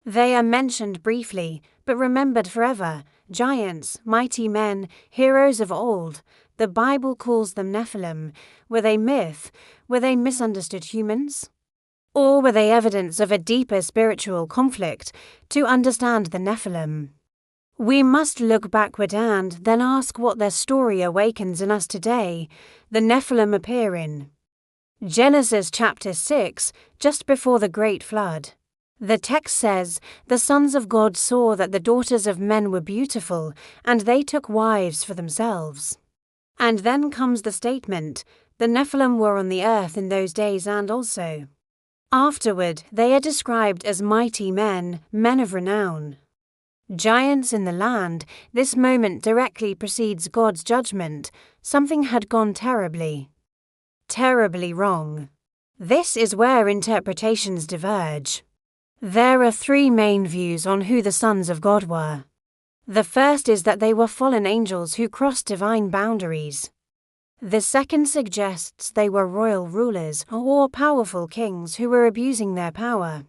They are mentioned briefly, but remembered forever. Giants, mighty men, heroes of old. The Bible calls them Nephilim. Were they myth? Were they misunderstood humans? Or were they evidence of a deeper spiritual conflict? To understand the Nephilim, we must look backward and then ask what their story awakens in us today. The Nephilim appear in Genesis chapter 6, just before the Great Flood. The text says, "The sons of God saw that the daughters of men were beautiful, and they took wives for themselves." And then comes the statement, "The Nephilim were on the earth in those days and also." Afterward, they are described as mighty men, men of renown. Giants in the land, this moment directly precedes God's judgment. Something had gone terribly wrong. This is where interpretations diverge. There are three main views on who the sons of God were. The first is that they were fallen angels who crossed divine boundaries. The second suggests they were royal rulers or powerful kings who were abusing their power.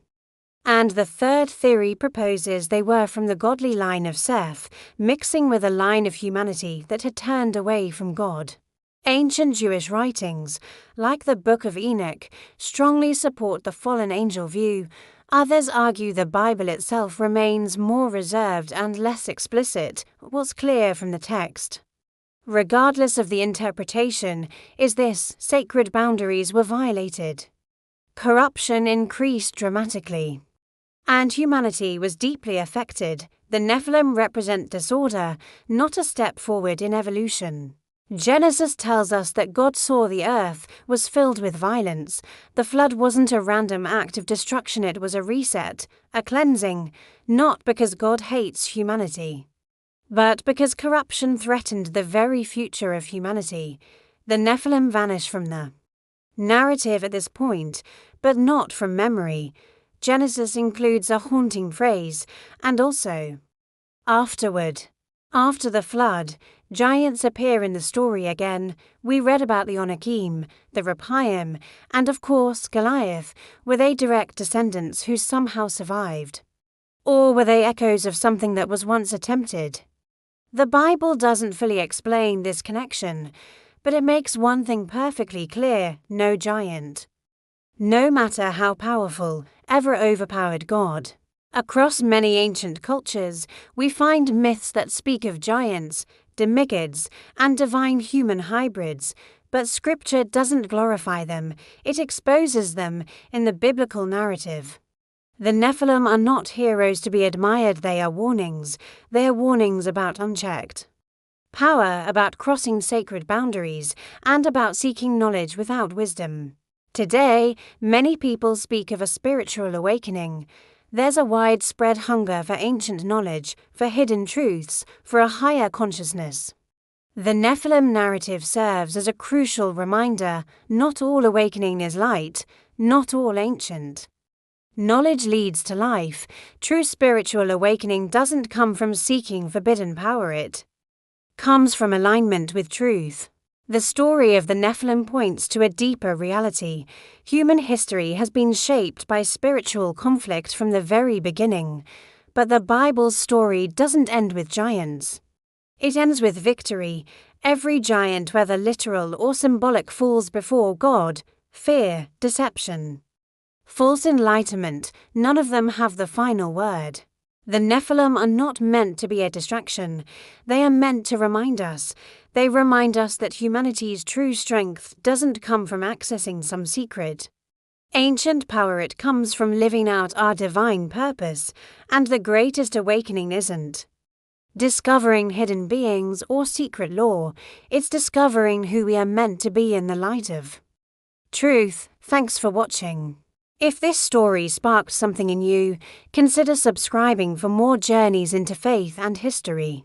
And the third theory proposes they were from the godly line of Seth, mixing with a line of humanity that had turned away from God. Ancient Jewish writings, like the Book of Enoch, strongly support the fallen angel view. Others argue the Bible itself remains more reserved and less explicit. What's clear from the text, regardless of the interpretation, is this: sacred boundaries were violated. Corruption increased dramatically, and humanity was deeply affected. The Nephilim represent disorder, not a step forward in evolution. Genesis tells us that God saw the earth was filled with violence. The flood wasn't a random act of destruction, it was a reset, a cleansing, not because God hates humanity, but because corruption threatened the very future of humanity. The Nephilim vanish from the narrative at this point, but not from memory. Genesis includes a haunting phrase, and also, afterward. After the flood, giants appear in the story again. We read about the Anakim, the Rephaim, and of course Goliath. Were they direct descendants who somehow survived? Or were they echoes of something that was once attempted? The Bible doesn't fully explain this connection, but it makes one thing perfectly clear: no giant, no matter how powerful, ever overpowered God. Across many ancient cultures, we find myths that speak of giants, demigods, and divine human hybrids, but Scripture doesn't glorify them, it exposes them in the biblical narrative. The Nephilim are not heroes to be admired, they are warnings. They are warnings about unchecked power, about crossing sacred boundaries, and about seeking knowledge without wisdom. Today, many people speak of a spiritual awakening. There's a widespread hunger for ancient knowledge, for hidden truths, for a higher consciousness. The Nephilim narrative serves as a crucial reminder: not all awakening is light, not all ancient knowledge leads to life. True spiritual awakening doesn't come from seeking forbidden power, it comes from alignment with truth. The story of the Nephilim points to a deeper reality. Human history has been shaped by spiritual conflict from the very beginning. But the Bible's story doesn't end with giants. It ends with victory. Every giant, whether literal or symbolic, falls before God. Fear, deception, false enlightenment, none of them have the final word. The Nephilim are not meant to be a distraction. They are meant to remind us. They remind us that humanity's true strength doesn't come from accessing some secret ancient power, it comes from living out our divine purpose. And the greatest awakening isn't discovering hidden beings or secret lore, it's discovering who we are meant to be in the light of truth. Thanks for watching. If this story sparked something in you, consider subscribing for more journeys into faith and history.